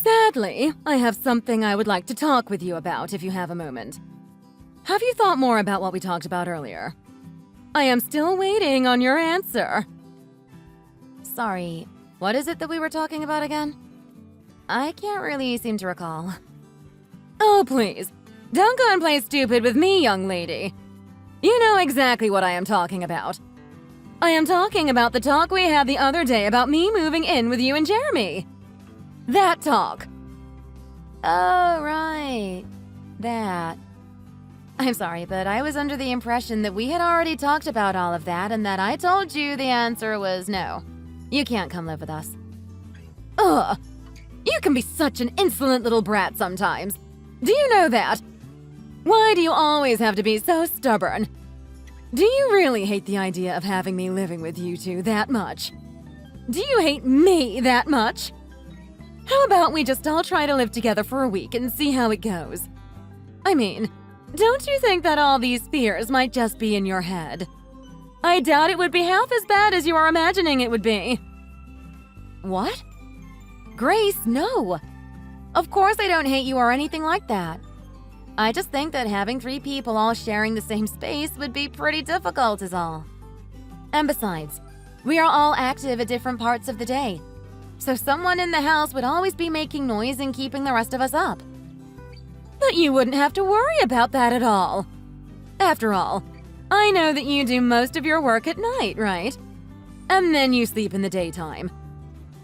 Sadly, I have something I would like to talk with you about if you have a moment. Have you thought more about what we talked about earlier? I am still waiting on your answer. Sorry, what is it that we were talking about again? I can't really seem to recall. Oh, please. Don't go and play stupid with me, young lady. You know exactly what I am talking about. I am talking about the talk we had the other day about me moving in with you and Jeremy. That talk. Oh, right. That. I'm sorry, but I was under the impression that we had already talked about all of that and that I told you the answer was no. You can't come live with us. Ugh. You can be such an insolent little brat sometimes. Do you know that? Why do you always have to be so stubborn? Do you really hate the idea of having me living with you two that much? Do you hate me that much? How about we just all try to live together for a week and see how it goes? I mean, don't you think that all these fears might just be in your head? I doubt it would be half as bad as you are imagining it would be. What? Grace, no. Of course I don't hate you or anything like that. I just think that having 3 people all sharing the same space would be pretty difficult is all. And besides, we are all active at different parts of the day. So someone in the house would always be making noise and keeping the rest of us up. But you wouldn't have to worry about that at all. After all, I know that you do most of your work at night, right? And then you sleep in the daytime.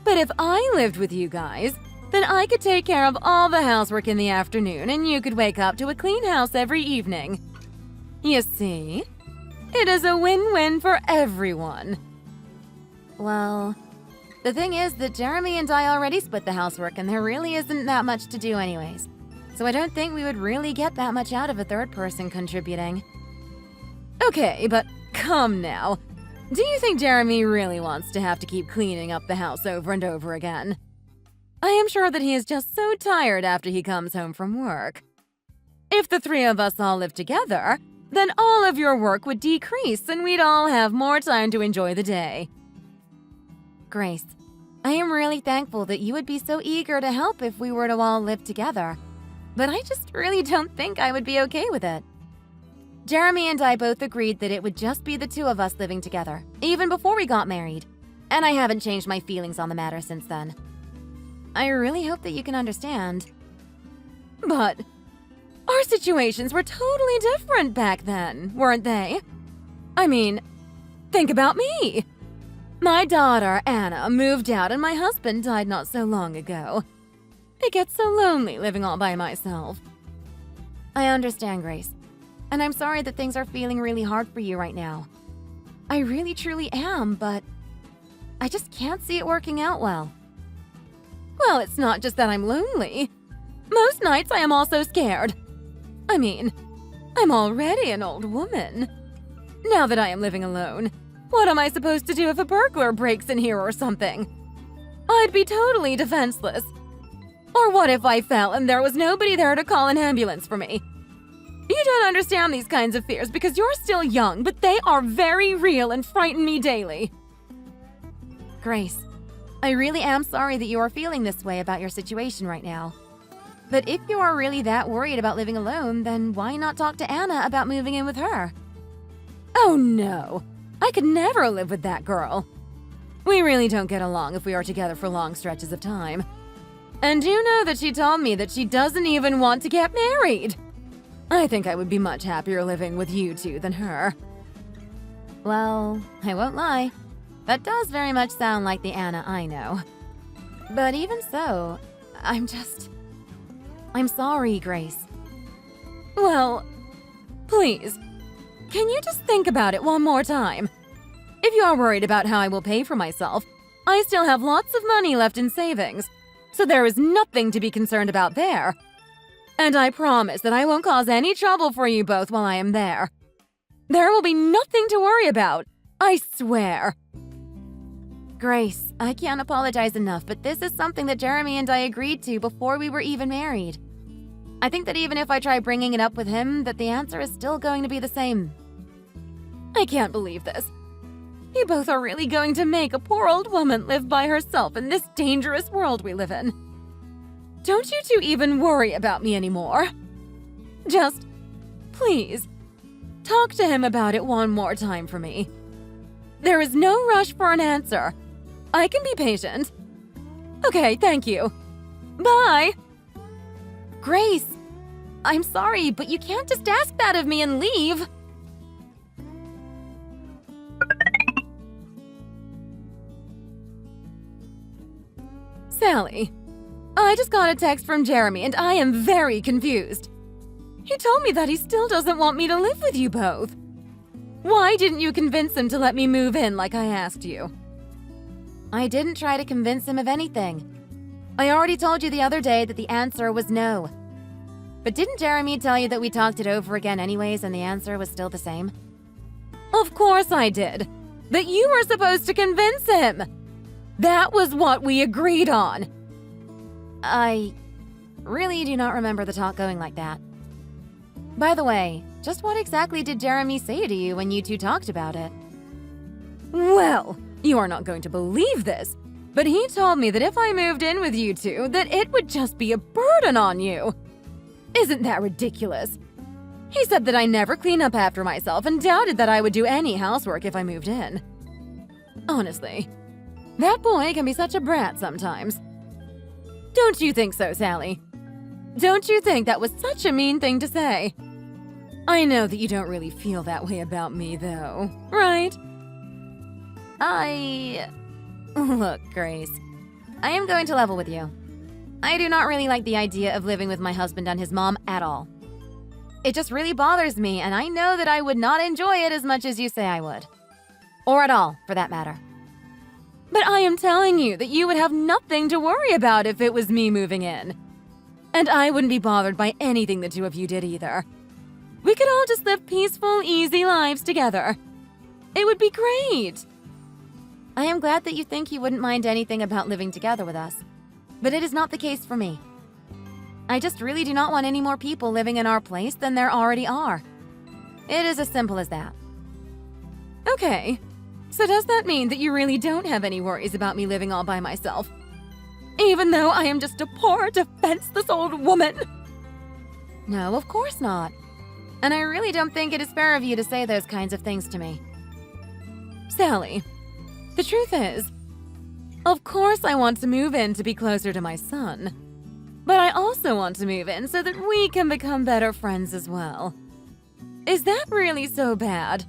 But if I lived with you guys, then I could take care of all the housework in the afternoon and you could wake up to a clean house every evening. You see? It is a win-win for everyone. Well, the thing is that Jeremy and I already split the housework and there really isn't that much to do anyways. So I don't think we would really get that much out of a third person contributing. Okay, but come now. Do you think Jeremy really wants to have to keep cleaning up the house over and over again? I am sure that he is just so tired after he comes home from work. If the 3 of us all live together, then all of your work would decrease and we'd all have more time to enjoy the day. Grace, I am really thankful that you would be so eager to help if we were to all live together. But I just really don't think I would be okay with it. Jeremy and I both agreed that it would just be the 2 of us living together, even before we got married. And I haven't changed my feelings on the matter since then. I really hope that you can understand. But our situations were totally different back then, weren't they? I mean, think about me. My daughter, Anna, moved out and my husband died not so long ago. It gets so lonely living all by myself. I understand, Grace. And I'm sorry that things are feeling really hard for you right now. I really truly am, but I just can't see it working out well. Well, it's not just that I'm lonely. Most nights I am also scared. I mean, I'm already an old woman. Now that I am living alone, what am I supposed to do if a burglar breaks in here or something? I'd be totally defenseless. Or what if I fell and there was nobody there to call an ambulance for me? You don't understand these kinds of fears because you're still young, but they are very real and frighten me daily. Grace, I really am sorry that you are feeling this way about your situation right now. But if you are really that worried about living alone, then why not talk to Anna about moving in with her? Oh no, I could never live with that girl. We really don't get along if we are together for long stretches of time. And you know that she told me that she doesn't even want to get married. I think I would be much happier living with you 2 than her. Well, I won't lie. That does very much sound like the Anna I know. But even so, I'm sorry, Grace. Well, please, can you just think about it one more time? If you are worried about how I will pay for myself, I still have lots of money left in savings, so there is nothing to be concerned about there. And I promise that I won't cause any trouble for you both while I am there. There will be nothing to worry about, I swear. Grace, I can't apologize enough, but this is something that Jeremy and I agreed to before we were even married. I think that even if I try bringing it up with him, that the answer is still going to be the same. I can't believe this. You both are really going to make a poor old woman live by herself in this dangerous world we live in. don't you two even worry about me anymore. Just, please, talk to him about it one more time for me. There is no rush for an answer. I can be patient. Okay, thank you. Bye. Grace, I'm sorry, but you can't just ask that of me and leave. Sally, I just got a text from Jeremy and I am very confused. He told me that he still doesn't want me to live with you both. Why didn't you convince him to let me move in like I asked you? I didn't try to convince him of anything. I already told you the other day that the answer was no. But didn't Jeremy tell you that we talked it over again anyways and the answer was still the same? Of course I did. But you were supposed to convince him. That was what we agreed on. I really do not remember the talk going like that. By the way, just what exactly did Jeremy say to you when you two talked about it? Well, you are not going to believe this, but he told me that if I moved in with you two, that it would just be a burden on you. Isn't that ridiculous? He said that I never clean up after myself and doubted that I would do any housework if I moved in. Honestly, that boy can be such a brat sometimes. Don't you think so, Sally? Don't you think that was such a mean thing to say? I know that you don't really feel that way about me, though, right? Look, Grace, I am going to level with you. I do not really like the idea of living with my husband and his mom at all. It just really bothers me, and I know that I would not enjoy it as much as you say I would. Or at all, for that matter. But I am telling you that you would have nothing to worry about if it was me moving in. And I wouldn't be bothered by anything the two of you did either. We could all just live peaceful, easy lives together. It would be great. I am glad that you think you wouldn't mind anything about living together with us. But it is not the case for me. I just really do not want any more people living in our place than there already are. It is as simple as that. Okay, so does that mean that you really don't have any worries about me living all by myself? Even though I am just a poor, defenseless old woman? No, of course not. And I really don't think it is fair of you to say those kinds of things to me. Sally, the truth is, of course I want to move in to be closer to my son. But I also want to move in so that we can become better friends as well. Is that really so bad?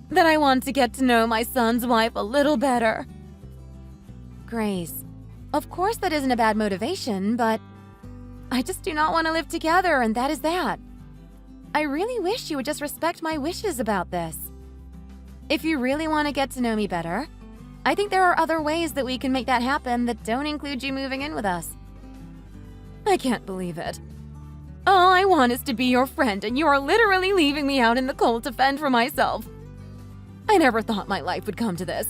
That I want to get to know my son's wife a little better? Grace, of course that isn't a bad motivation, but I just do not want to live together, and that is that. I really wish you would just respect my wishes about this. If you really want to get to know me better, I think there are other ways that we can make that happen that don't include you moving in with us. I can't believe it. All I want is to be your friend, and you are literally leaving me out in the cold to fend for myself. I never thought my life would come to this.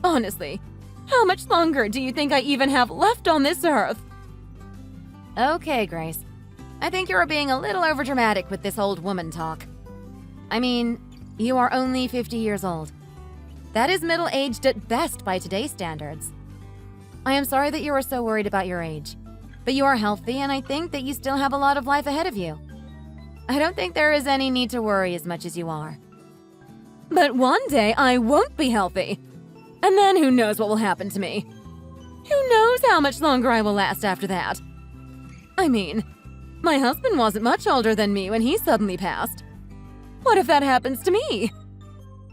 Honestly, how much longer do you think I even have left on this earth? Okay, Grace. I think you're being a little overdramatic with this old woman talk. I mean, you are only 50 years old. That is middle-aged at best by today's standards. I am sorry that you are so worried about your age, but you are healthy, and I think that you still have a lot of life ahead of you. I don't think there is any need to worry as much as you are. But one day I won't be healthy, and then who knows what will happen to me? Who knows how much longer I will last after that? I mean, my husband wasn't much older than me when he suddenly passed. What if that happens to me?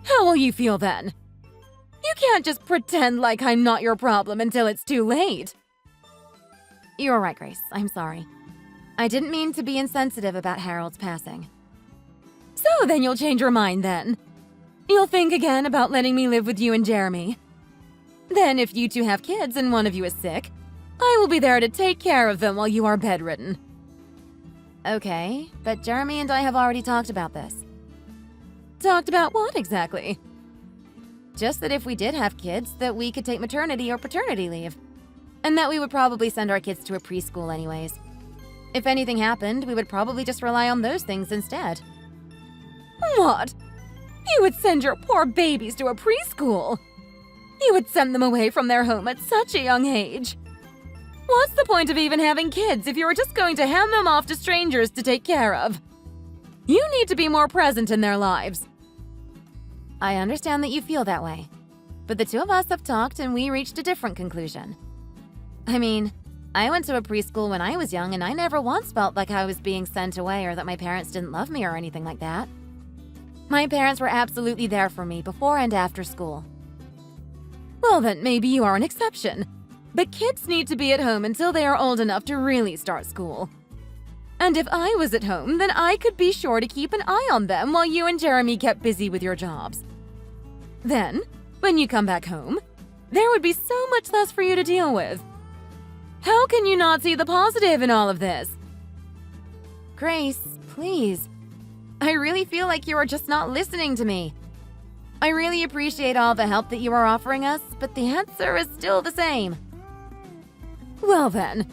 How will you feel then? You can't just pretend like I'm not your problem until it's too late. You're right, Grace. I'm sorry. I didn't mean to be insensitive about Harold's passing. So then you'll change your mind then. You'll think again about letting me live with you and Jeremy. Then if you two have kids and one of you is sick, I will be there to take care of them while you are bedridden. Okay, but Jeremy and I have already talked about this. Talked about what exactly? Just that if we did have kids, that we could take maternity or paternity leave. And that we would probably send our kids to a preschool anyways. If anything happened, we would probably just rely on those things instead. What? You would send your poor babies to a preschool? You would send them away from their home at such a young age? What's the point of even having kids if you're just going to hand them off to strangers to take care of? You need to be more present in their lives. I understand that you feel that way, but the two of us have talked and we reached a different conclusion. I mean, I went to a preschool when I was young and I never once felt like I was being sent away or that my parents didn't love me or anything like that. My parents were absolutely there for me before and after school. Well, then maybe you are an exception. But kids need to be at home until they are old enough to really start school. And if I was at home, then I could be sure to keep an eye on them while you and Jeremy kept busy with your jobs. Then, when you come back home, there would be so much less for you to deal with. How can you not see the positive in all of this? Grace, please. I really feel like you are just not listening to me. I really appreciate all the help that you are offering us, but the answer is still the same. Well then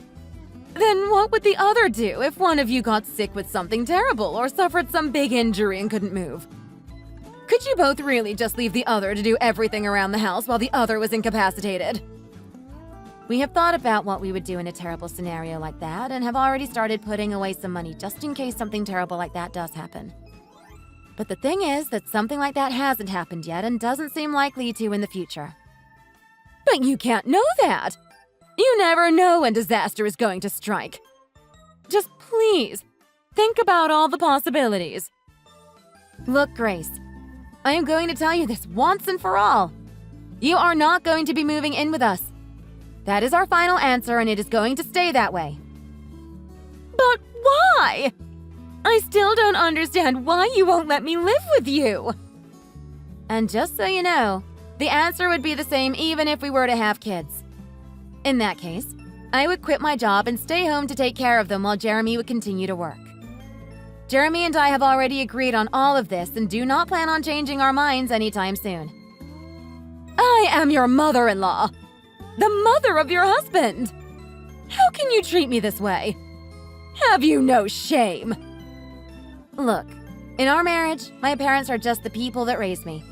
what would the other do if one of you got sick with something terrible or suffered some big injury and couldn't move? Could you both really just leave the other to do everything around the house while the other was incapacitated? We have thought about what we would do in a terrible scenario like that and have already started putting away some money just in case something terrible like that does happen. But the thing is that something like that hasn't happened yet and doesn't seem likely to in the future. But you can't know that! You never know when disaster is going to strike. Just please, think about all the possibilities. Look, Grace, I am going to tell you this once and for all. You are not going to be moving in with us. That is our final answer and it is going to stay that way. But why? I still don't understand why you won't let me live with you. And just so you know, the answer would be the same even if we were to have kids. In that case, I would quit my job and stay home to take care of them while Jeremy would continue to work. Jeremy and I have already agreed on all of this and do not plan on changing our minds anytime soon. I am your mother-in-law, the mother of your husband. How can you treat me this way? Have you no shame? Look, in our marriage, my parents are just the people that raised me.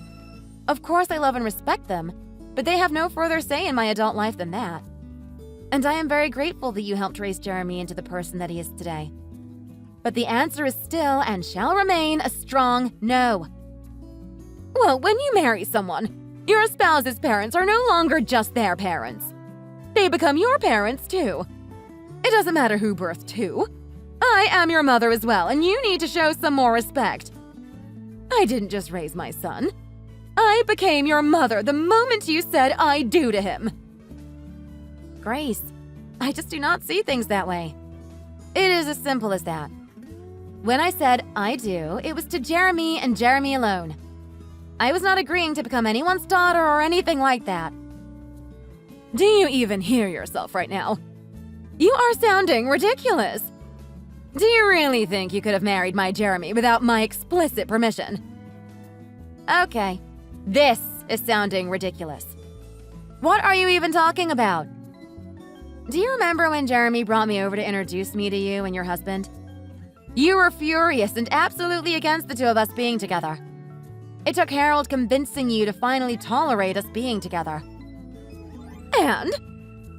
Of course I love and respect them, but they have no further say in my adult life than that. And I am very grateful that you helped raise Jeremy into the person that he is today. But the answer is still and shall remain a strong no. Well, when you marry someone, your spouse's parents are no longer just their parents. They become your parents too. It doesn't matter who birthed who. I am your mother as well, and you need to show some more respect. I didn't just raise my son. I became your mother the moment you said I do to him. Grace, I just do not see things that way. It is as simple as that. When I said I do, it was to Jeremy and Jeremy alone. I was not agreeing to become anyone's daughter or anything like that. Do you even hear yourself right now? You are sounding ridiculous. Do you really think you could have married my Jeremy without my explicit permission? Okay, this is sounding ridiculous. What are you even talking about? Do you remember when Jeremy brought me over to introduce me to you and your husband? You were furious and absolutely against the two of us being together. It took Harold convincing you to finally tolerate us being together. And?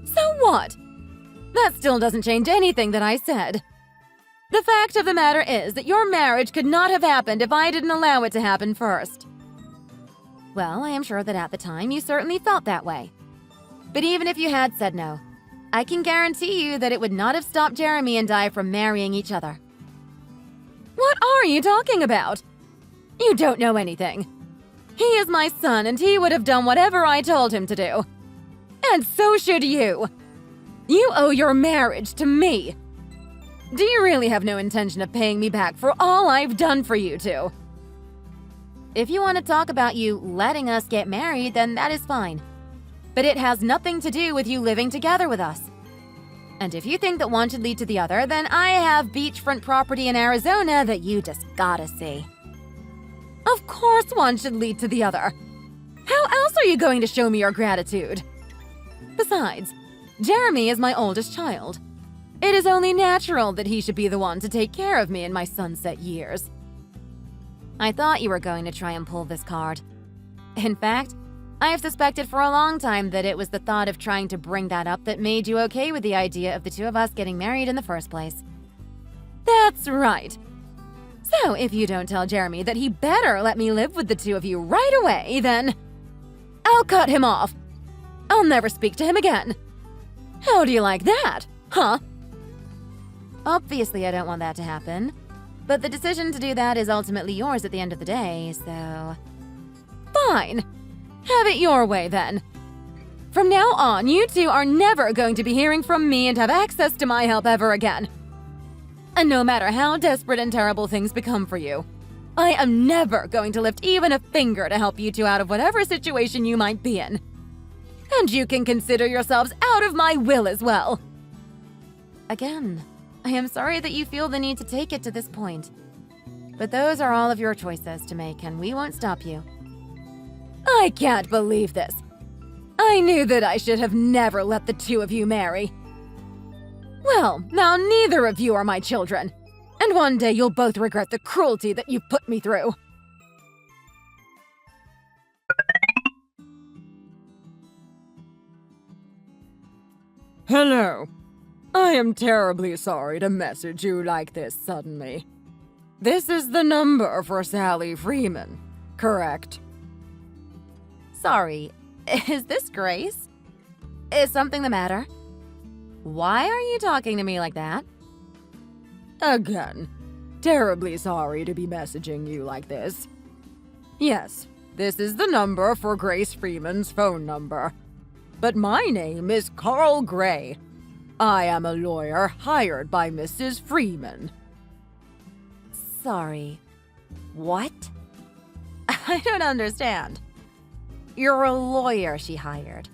So what? That still doesn't change anything that I said. The fact of the matter is that your marriage could not have happened if I didn't allow it to happen first. Well, I am sure that at the time you certainly felt that way. But even if you had said no, I can guarantee you that it would not have stopped Jeremy and I from marrying each other. What are you talking about? You don't know anything. He is my son and he would have done whatever I told him to do. And so should you. You owe your marriage to me. Do you really have no intention of paying me back for all I've done for you two? If you want to talk about you letting us get married, then that is fine. But it has nothing to do with you living together with us. And if you think that one should lead to the other, then I have beachfront property in Arizona that you just gotta see. Of course one should lead to the other. How else are you going to show me your gratitude? Besides, Jeremy is my oldest child. It is only natural that he should be the one to take care of me in my sunset years. I thought you were going to try and pull this card. In fact, I've suspected for a long time that it was the thought of trying to bring that up that made you okay with the idea of the two of us getting married in the first place. That's right. So if you don't tell Jeremy that he better let me live with the two of you right away, then I'll cut him off. I'll never speak to him again. How do you like that, huh? Obviously, I don't want that to happen, but the decision to do that is ultimately yours at the end of the day, so... Fine. Have it your way, then. From now on, you two are never going to be hearing from me and have access to my help ever again. And no matter how desperate and terrible things become for you, I am never going to lift even a finger to help you two out of whatever situation you might be in. And you can consider yourselves out of my will as well. Again, I am sorry that you feel the need to take it to this point. But those are all of your choices to make, and we won't stop you. I can't believe this. I knew that I should have never let the two of you marry. Well, now neither of you are my children, and one day you'll both regret the cruelty that you put me through. Hello. I am terribly sorry to message you like this suddenly. This is the number for Sally Freeman, correct? Sorry, is this Grace? Is something the matter? Why are you talking to me like that? Again, terribly sorry to be messaging you like this. Yes, this is the number for Grace Freeman's phone number. But my name is Carl Gray. I am a lawyer hired by Mrs. Freeman. Sorry. What? I don't understand. You're a lawyer she hired.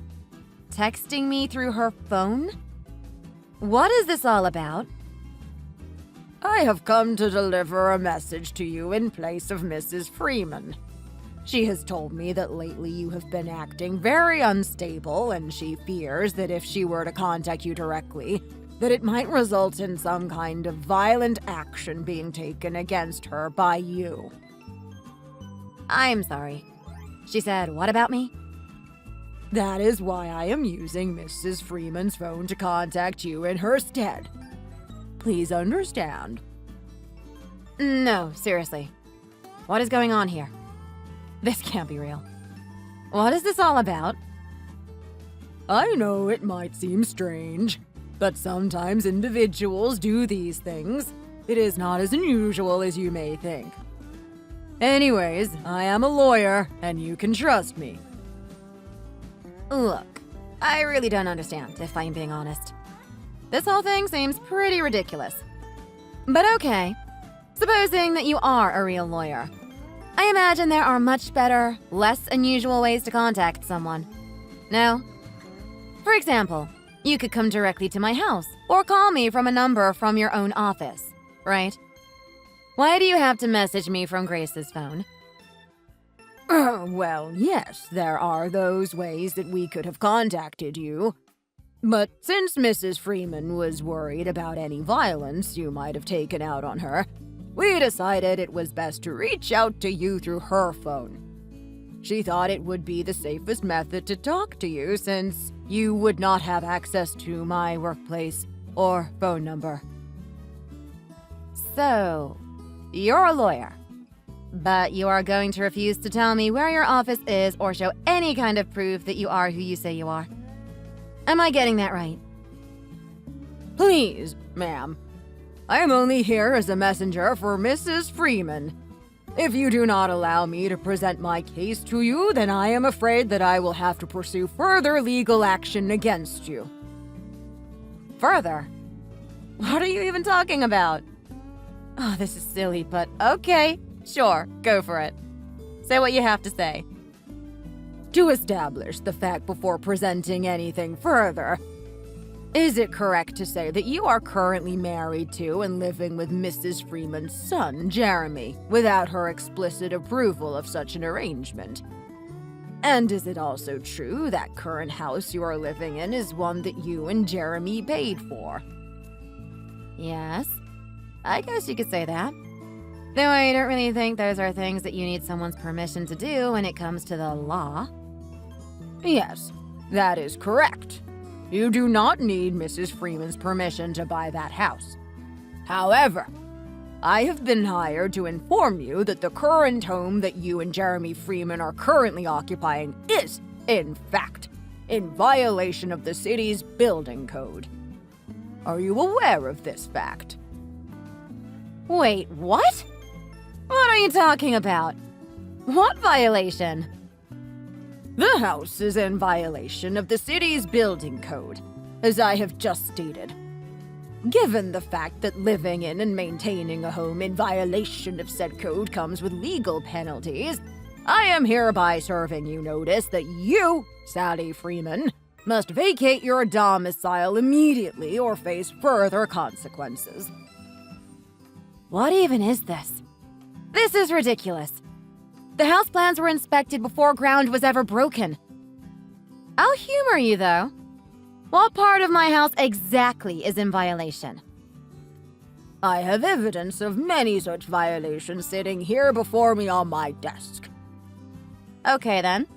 Texting me through her phone? What is this all about? I have come to deliver a message to you in place of Mrs. Freeman. She has told me that lately you have been acting very unstable, and she fears that if she were to contact you directly, that it might result in some kind of violent action being taken against her by you. I'm sorry. She said, what about me? That is why I am using Mrs. Freeman's phone to contact you in her stead. Please understand. No, seriously. What is going on here? This can't be real. What is this all about? I know it might seem strange, but sometimes individuals do these things. It is not as unusual as you may think. Anyways, I am a lawyer, and you can trust me. Look, I really don't understand, if I'm being honest. This whole thing seems pretty ridiculous. But okay, supposing that you are a real lawyer. I imagine there are much better, less unusual ways to contact someone. No? For example, you could come directly to my house, or call me from a number from your own office, right? Why do you have to message me from Grace's phone? Well, yes, there are those ways that we could have contacted you. But since Mrs. Freeman was worried about any violence you might have taken out on her, we decided it was best to reach out to you through her phone. She thought it would be the safest method to talk to you since you would not have access to my workplace or phone number. So, you're a lawyer. But you are going to refuse to tell me where your office is or show any kind of proof that you are who you say you are. Am I getting that right? Please, ma'am. I am only here as a messenger for Mrs. Freeman. If you do not allow me to present my case to you, then I am afraid that I will have to pursue further legal action against you. Further? What are you even talking about? Oh, this is silly, but okay. Sure, go for it. Say what you have to say. To establish the fact before presenting anything further, is it correct to say that you are currently married to and living with Mrs. Freeman's son, Jeremy, without her explicit approval of such an arrangement? And is it also true that current house you are living in is one that you and Jeremy paid for? Yes, I guess you could say that. Though I don't really think those are things that you need someone's permission to do when it comes to the law. Yes, that is correct. You do not need Mrs. Freeman's permission to buy that house. However, I have been hired to inform you that the current home that you and Jeremy Freeman are currently occupying is, in fact, in violation of the city's building code. Are you aware of this fact? Wait, what? What are you talking about? What violation? The house is in violation of the city's building code, as I have just stated. Given the fact that living in and maintaining a home in violation of said code comes with legal penalties, I am hereby serving you notice that you, Sally Freeman, must vacate your domicile immediately or face further consequences. What even is this? This is ridiculous. The house plans were inspected before ground was ever broken. I'll humor you, though. What part of my house exactly is in violation? I have evidence of many such violations sitting here before me on my desk. Okay, then.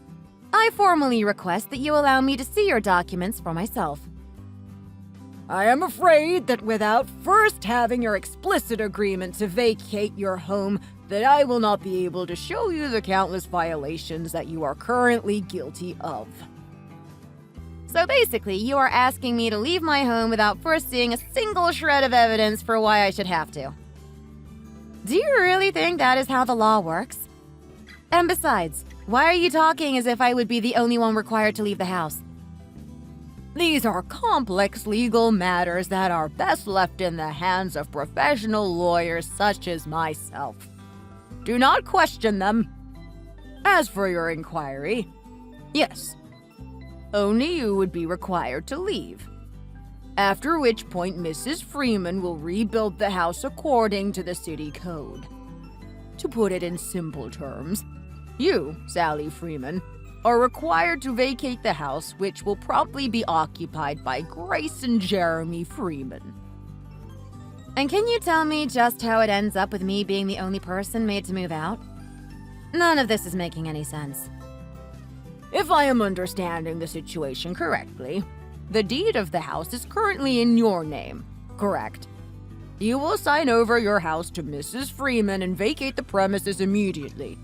I formally request that you allow me to see your documents for myself. I am afraid that without first having your explicit agreement to vacate your home, that I will not be able to show you the countless violations that you are currently guilty of. So basically, you are asking me to leave my home without first seeing a single shred of evidence for why I should have to. Do you really think that is how the law works? And besides, why are you talking as if I would be the only one required to leave the house? These are complex legal matters that are best left in the hands of professional lawyers such as myself. Do not question them. As for your inquiry, yes, only you would be required to leave. After which point Mrs. Freeman will rebuild the house according to the city code. To put it in simple terms, you, Sally Freeman, are required to vacate the house, which will probably be occupied by Grace and Jeremy Freeman. And can you tell me just how it ends up with me being the only person made to move out? None of this is making any sense. If I am understanding the situation correctly, the deed of the house is currently in your name, correct? You will sign over your house to Mrs. Freeman and vacate the premises immediately,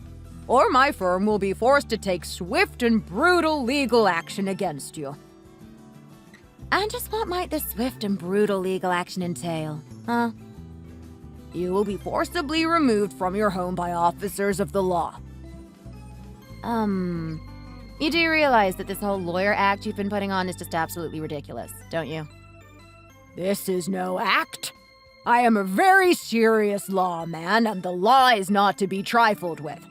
or my firm will be forced to take swift and brutal legal action against you. And just what might this swift and brutal legal action entail, huh? You will be forcibly removed from your home by officers of the law. You do realize that this whole lawyer act you've been putting on is just absolutely ridiculous, don't you? This is no act. I am a very serious lawman, and the law is not to be trifled with.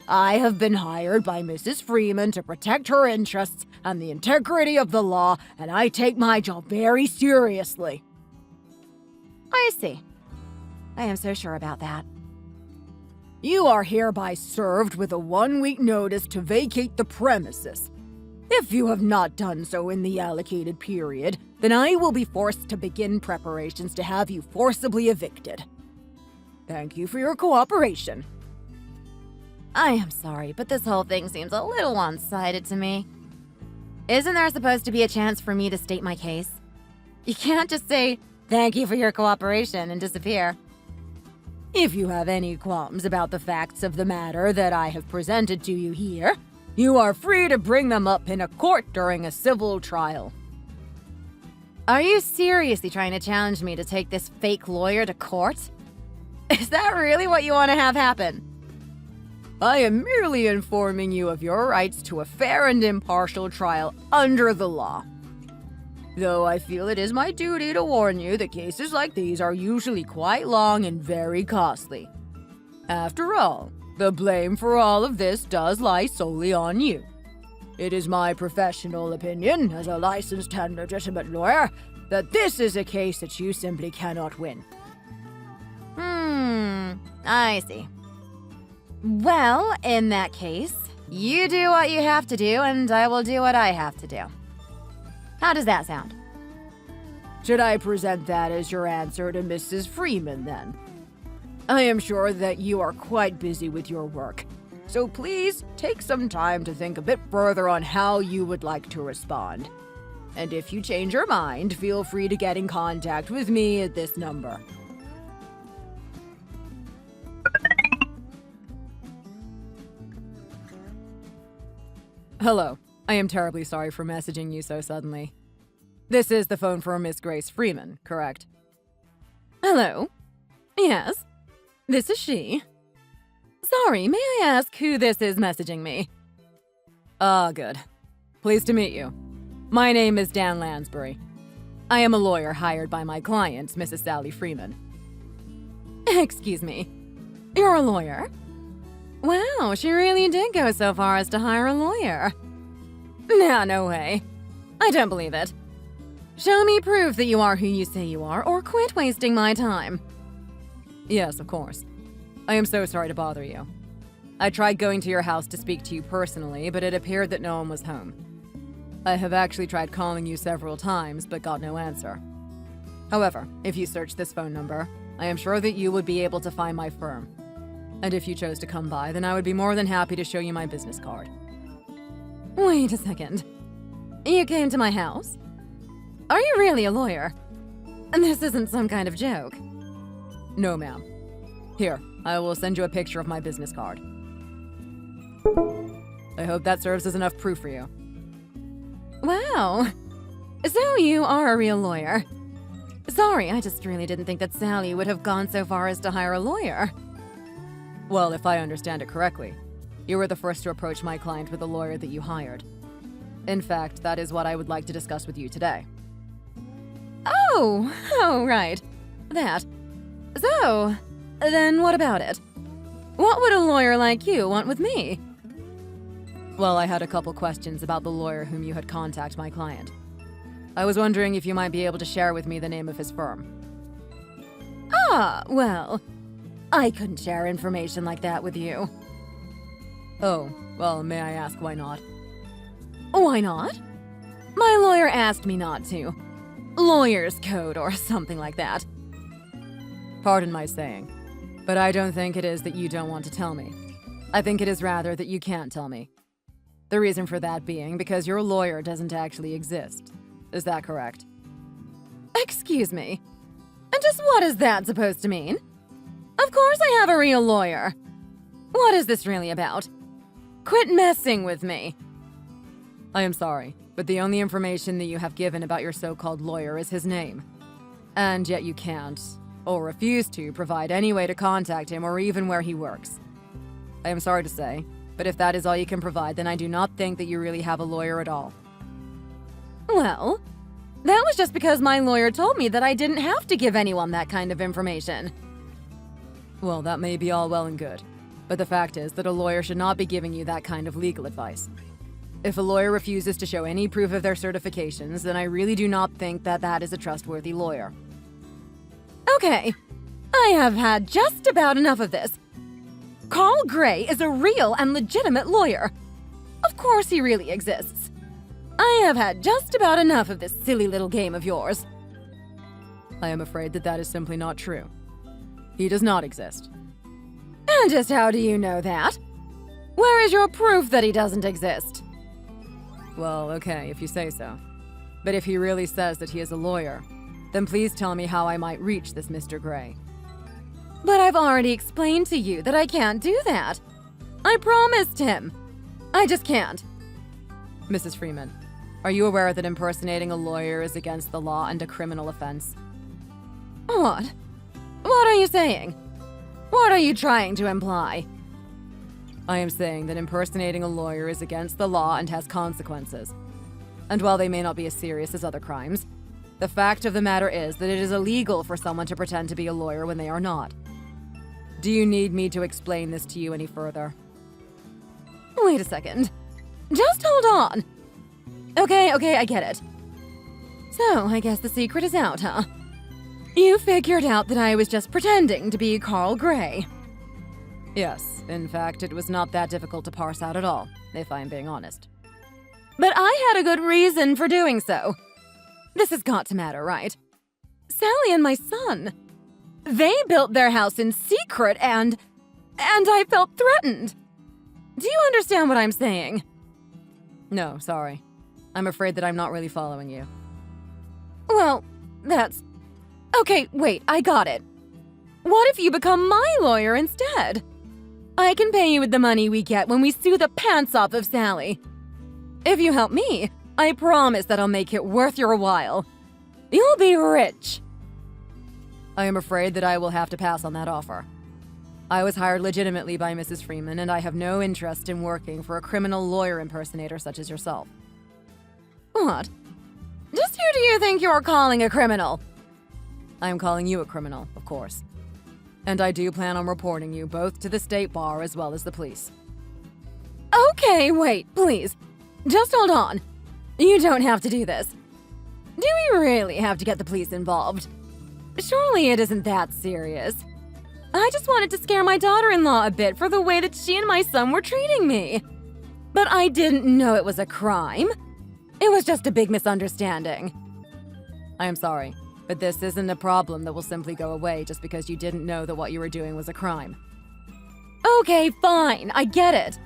I have been hired by Mrs. Freeman to protect her interests and the integrity of the law, and I take my job very seriously. I see. I am so sure about that. You are hereby served with a 1-week notice to vacate the premises. If you have not done so in the allocated period, then I will be forced to begin preparations to have you forcibly evicted. Thank you for your cooperation. I am sorry, but this whole thing seems a little one-sided to me. Isn't there supposed to be a chance for me to state my case? You can't just say, "Thank you for your cooperation," and disappear. If you have any qualms about the facts of the matter that I have presented to you here, you are free to bring them up in a court during a civil trial. Are you seriously trying to challenge me to take this fake lawyer to court? Is that really what you want to have happen? I am merely informing you of your rights to a fair and impartial trial under the law. Though I feel it is my duty to warn you that cases like these are usually quite long and very costly. After all, the blame for all of this does lie solely on you. It is my professional opinion, as a licensed and legitimate lawyer, that this is a case that you simply cannot win. I see. Well, in that case, you do what you have to do, and I will do what I have to do. How does that sound? Should I present that as your answer to Mrs. Freeman, then? I am sure that you are quite busy with your work. So please take some time to think a bit further on how you would like to respond. And if you change your mind, feel free to get in contact with me at this number. Hello. I am terribly sorry for messaging you so suddenly. This is the phone for Miss Grace Freeman, correct? Hello? Yes? This is she. Sorry, may I ask who this is messaging me? Good. Pleased to meet you. My name is Dan Lansbury. I am a lawyer hired by my client, Mrs. Sally Freeman. Excuse me. You're a lawyer? Wow, she really did go so far as to hire a lawyer. Nah, no way. I don't believe it. Show me proof that you are who you say you are, or quit wasting my time. Yes, of course. I am so sorry to bother you. I tried going to your house to speak to you personally, but it appeared that no one was home. I have actually tried calling you several times, but got no answer. However, if you search this phone number, I am sure that you would be able to find my firm. And if you chose to come by, then I would be more than happy to show you my business card. Wait a second. You came to my house? Are you really a lawyer? And this isn't some kind of joke. No, ma'am. Here, I will send you a picture of my business card. I hope that serves as enough proof for you. Wow. So you are a real lawyer. Sorry, I just really didn't think that Sally would have gone so far as to hire a lawyer. Well, if I understand it correctly, you were the first to approach my client with a lawyer that you hired. In fact, that is what I would like to discuss with you today. Oh, right. That. So, then what about it? What would a lawyer like you want with me? Well, I had a couple questions about the lawyer whom you had contacted my client. I was wondering if you might be able to share with me the name of his firm. Well, I couldn't share information like that with you. Oh, well, may I ask why not? Why not? My lawyer asked me not to. Lawyer's code or something like that. Pardon my saying, but I don't think it is that you don't want to tell me. I think it is rather that you can't tell me. The reason for that being because your lawyer doesn't actually exist. Is that correct? Excuse me. And just what is that supposed to mean? Of course I have a real lawyer. What is this really about? Quit messing with me. I am sorry, but the only information that you have given about your so-called lawyer is his name. And yet you can't, or refuse to, provide any way to contact him or even where he works. I am sorry to say, but if that is all you can provide, then I do not think that you really have a lawyer at all. Well, that was just because my lawyer told me that I didn't have to give anyone that kind of information. Well, that may be all well and good, but the fact is that a lawyer should not be giving you that kind of legal advice. If a lawyer refuses to show any proof of their certifications, then I really do not think that that is a trustworthy lawyer. Okay, I have had just about enough of this. Carl Gray is a real and legitimate lawyer. Of course he really exists. I have had just about enough of this silly little game of yours. I am afraid that that is simply not true. He does not exist. And just how do you know that? Where is your proof that he doesn't exist? Well, okay, if you say so. But if he really says that he is a lawyer, then please tell me how I might reach this Mr. Gray. But I've already explained to you that I can't do that. I promised him. I just can't. Mrs. Freeman, are you aware that impersonating a lawyer is against the law and a criminal offense? What? What are you saying? What are you trying to imply? I am saying that impersonating a lawyer is against the law and has consequences. And while they may not be as serious as other crimes, the fact of the matter is that it is illegal for someone to pretend to be a lawyer when they are not. Do you need me to explain this to you any further? Wait a second. Just hold on. Okay, I get it. So, I guess the secret is out, huh? You figured out that I was just pretending to be Carl Gray. Yes, in fact, it was not that difficult to parse out at all, if I'm being honest. But I had a good reason for doing so. This has got to matter, right? Sally and my son. They built their house in secret and I felt threatened. Do you understand what I'm saying? No, sorry. I'm afraid that I'm not really following you. Well, that's... Okay, wait, I got it. What if you become my lawyer instead? I can pay you with the money we get when we sue the pants off of Sally. If you help me, I promise that I'll make it worth your while. You'll be rich. I am afraid that I will have to pass on that offer. I was hired legitimately by Mrs. Freeman, and I have no interest in working for a criminal lawyer impersonator such as yourself. What? Just who do you think you're calling a criminal? I am calling you a criminal, of course. And I do plan on reporting you both to the state bar as well as the police. Okay, wait, please. Just hold on. You don't have to do this. Do we really have to get the police involved? Surely it isn't that serious. I just wanted to scare my daughter-in-law a bit for the way that she and my son were treating me. But I didn't know it was a crime. It was just a big misunderstanding. I am sorry, but this isn't a problem that will simply go away just because you didn't know that what you were doing was a crime. Okay, fine, I get it.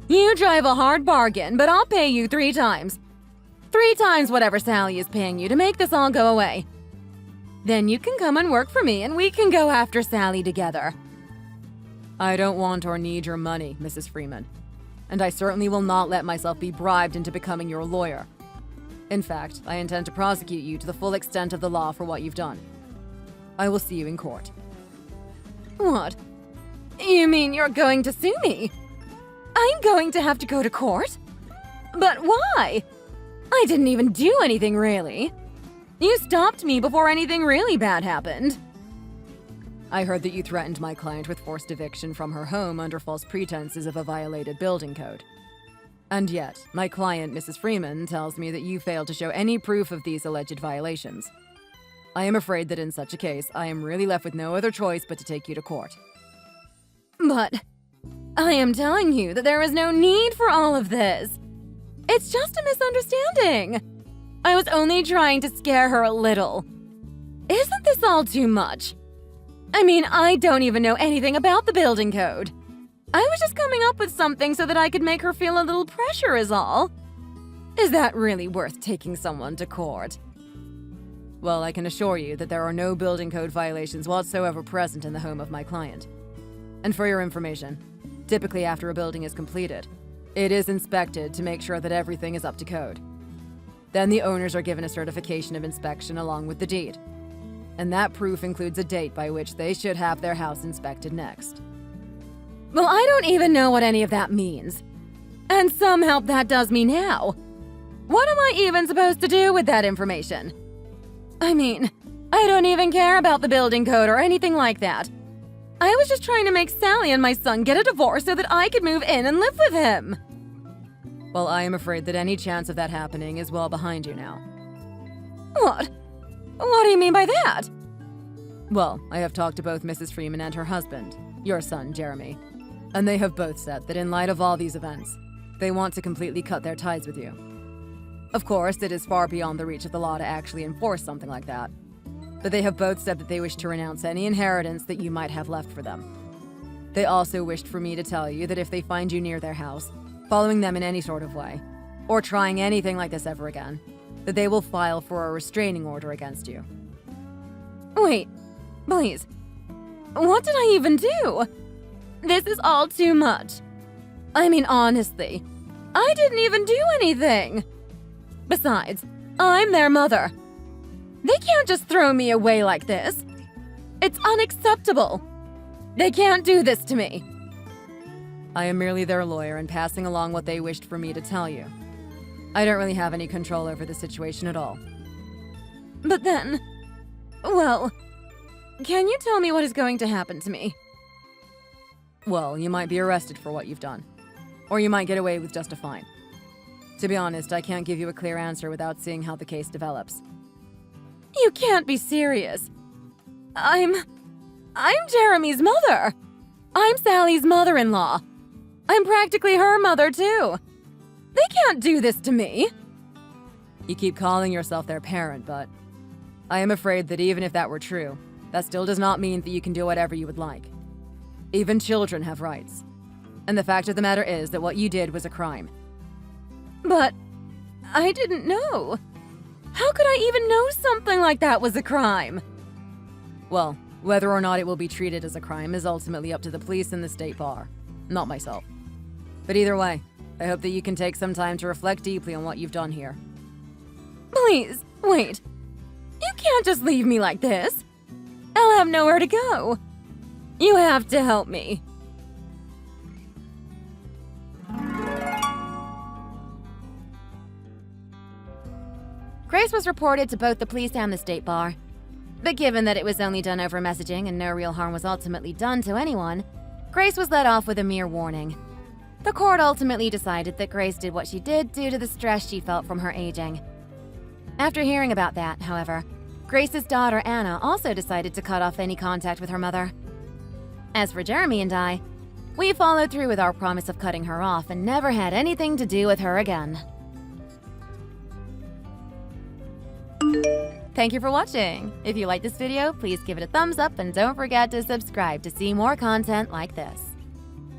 You drive a hard bargain, but I'll pay you 3 times. 3 times whatever Sally is paying you to make this all go away. Then you can come and work for me and we can go after Sally together. I don't want or need your money, Mrs. Freeman. And I certainly will not let myself be bribed into becoming your lawyer. In fact, I intend to prosecute you to the full extent of the law for what you've done. I will see you in court. What? You mean you're going to sue me? I'm going to have to go to court? But why? I didn't even do anything, really. You stopped me before anything really bad happened. I heard that you threatened my client with forced eviction from her home under false pretenses of a violated building code. And yet, my client, Mrs. Freeman, tells me that you failed to show any proof of these alleged violations. I am afraid that in such a case, I am really left with no other choice but to take you to court. But I am telling you that there is no need for all of this. It's just a misunderstanding. I was only trying to scare her a little. Isn't this all too much? I mean, I don't even know anything about the building code. I was just coming up with something so that I could make her feel a little pressure is all. Is that really worth taking someone to court? Well, I can assure you that there are no building code violations whatsoever present in the home of my client. And for your information, typically after a building is completed, it is inspected to make sure that everything is up to code. Then the owners are given a certification of inspection along with the deed. And that proof includes a date by which they should have their house inspected next. Well, I don't even know what any of that means. And some help that does me now. What am I even supposed to do with that information? I mean, I don't even care about the building code or anything like that. I was just trying to make Sally and my son get a divorce so that I could move in and live with him. Well, I am afraid that any chance of that happening is well behind you now. What? What do you mean by that? Well, I have talked to both Mrs. Freeman and her husband, your son, Jeremy, and they have both said that in light of all these events, they want to completely cut their ties with you. Of course, it is far beyond the reach of the law to actually enforce something like that, but they have both said that they wish to renounce any inheritance that you might have left for them. They also wished for me to tell you that if they find you near their house, following them in any sort of way, or trying anything like this ever again, that they will file for a restraining order against you. Wait, please. What did I even do? This is all too much. I mean, honestly, I didn't even do anything. Besides, I'm their mother. They can't just throw me away like this. It's unacceptable. They can't do this to me. I am merely their lawyer and passing along what they wished for me to tell you. I don't really have any control over the situation at all. But then, well, can you tell me what is going to happen to me? Well, you might be arrested for what you've done. Or you might get away with just a fine. To be honest, I can't give you a clear answer without seeing how the case develops. You can't be serious. I'm Jeremy's mother. I'm Sally's mother-in-law. I'm practically her mother, too. They can't do this to me. You keep calling yourself their parent, but I am afraid that even if that were true, that still does not mean that you can do whatever you would like. Even children have rights. And the fact of the matter is that what you did was a crime. But I didn't know. How could I even know something like that was a crime? Well, whether or not it will be treated as a crime is ultimately up to the police and the state bar, not myself. But either way, I hope that you can take some time to reflect deeply on what you've done here. Please, wait. You can't just leave me like this. I'll have nowhere to go. You have to help me. Grace was reported to both the police and the state bar. But given that it was only done over messaging and no real harm was ultimately done to anyone, Grace was let off with a mere warning. The court ultimately decided that Grace did what she did due to the stress she felt from her aging. After hearing about that, however, Grace's daughter Anna also decided to cut off any contact with her mother. As for Jeremy and I, we followed through with our promise of cutting her off and never had anything to do with her again. Thank you for watching. If you liked this video, please give it a thumbs up and don't forget to subscribe to see more content like this.